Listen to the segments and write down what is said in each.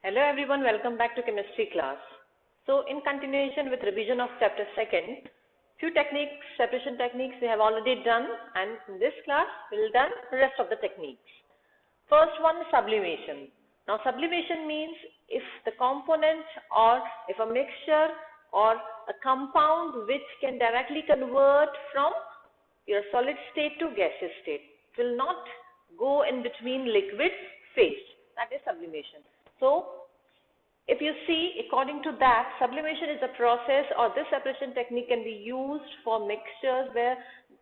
Hello everyone, welcome back to chemistry class. So in continuation with revision of chapter 2nd, few techniques, separation techniques we have already done, and in this class we will done the rest of the techniques. First one is sublimation. Now sublimation means if the component or if a mixture or a compound which can directly convert from your solid state to gaseous state, it will not go in between liquid phase. That is sublimation. So if you see, according to that, sublimation is a process, or this separation technique can be used for mixtures where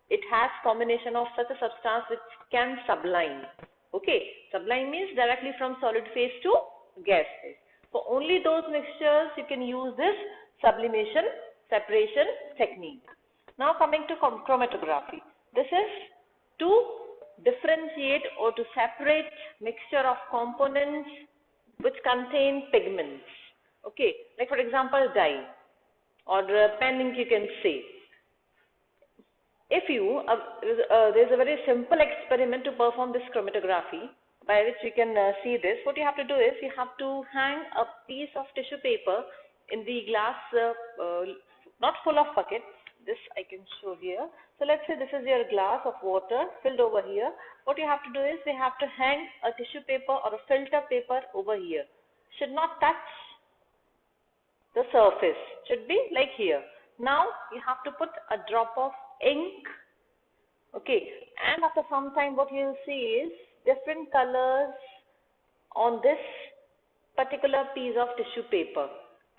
it has combination of such a substance which can sublime. Okay, sublime means directly from solid phase to gas phase. For only those mixtures you can use this sublimation separation technique. Now coming to chromatography. This is to differentiate or to separate mixture of components which contain pigments. Okay, like for example dye or pen ink you can say. If you, there's a very simple experiment to perform this chromatography by which you can see this. What you have to do is you have to hang a piece of tissue paper in the glass, not full of bucket. This I can show here. So let's say this is your glass of water filled over here. What you have to do is we have to hang a tissue paper or a filter paper over here. Should not touch the surface. Should be like here. Now you have to put a drop of ink. Okay. And after some time what you will see is different colors on this particular piece of tissue paper.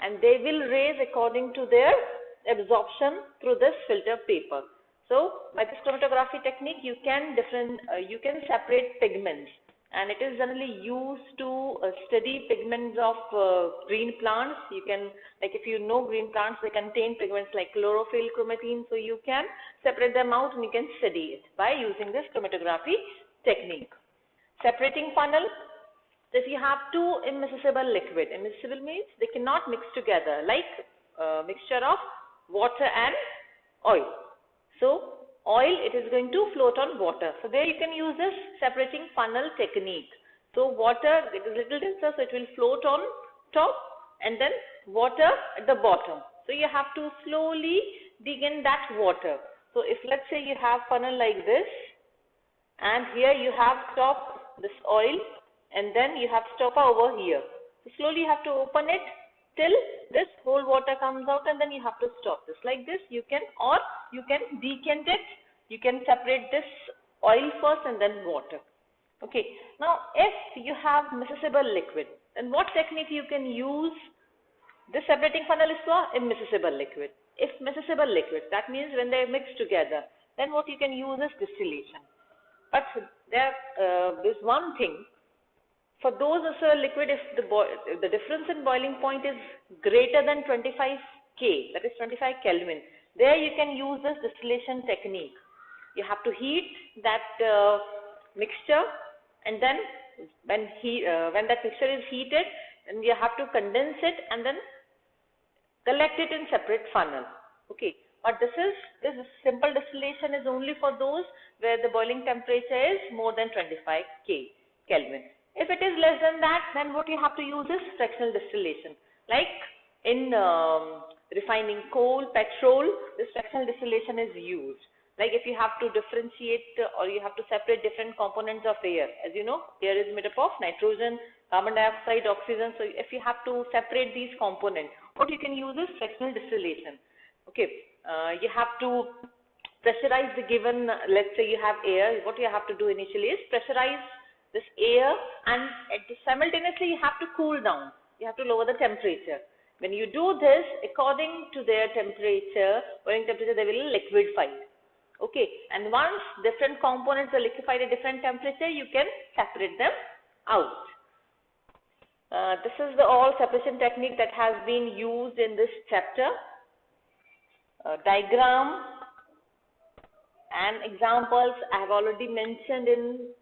And they will raise according to their absorption through this filter paper. So by this chromatography technique you can separate pigments, and it is generally used to study pigments of green plants. You can, like if you know green plants, they contain pigments like chlorophyll, chromatin, so you can separate them out and you can study it by using this chromatography technique. Separating funnel. If you have two immiscible liquid, immiscible means they cannot mix together, like mixture of water and oil. So oil, it is going to float on water. So there you can use this separating funnel technique. So water, it is little denser, so it will float on top and then water at the bottom. So you have to slowly dig in that water. So if let's say you have funnel like this, and here you have top this oil, and then you have stopper over here. So slowly you have to open it till this whole water comes out, and then you have to stop this. Like this you can, or you can decant it. You can separate this oil first and then water. Okay. Now if you have miscible liquid, then what technique you can use? This separating funnel is for immiscible liquid. If miscible liquid, that means when they mix together, then what you can use is distillation. But there is one thing. For those liquid, if the difference in boiling point is greater than 25 K, that is 25 Kelvin, there you can use this distillation technique. You have to heat that mixture, and then when that mixture is heated, then you have to condense it and then collect it in separate funnel. Okay, but this simple distillation is only for those where the boiling temperature is more than 25 K Kelvin. If it is less than that, then what you have to use is fractional distillation. Like in refining coal, petrol, this fractional distillation is used. Like if you have to differentiate or you have to separate different components of air. As you know, air is made up of nitrogen, carbon dioxide, oxygen. So if you have to separate these components, what you can use is fractional distillation. Okay, you have to pressurize the given, let's say you have air. What you have to do initially is pressurize this air, and simultaneously you have to cool down. You have to lower the temperature. When you do this, according to their temperature, boiling temperature, they will liquefy. Okay, and once different components are liquefied at different temperature, you can separate them out. This is the all separation technique that has been used in this chapter. Diagram and examples I have already mentioned in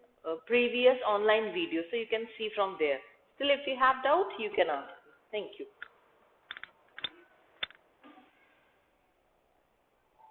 previous online video, so you can see from there. Still, if you have doubt, you can ask. Thank you.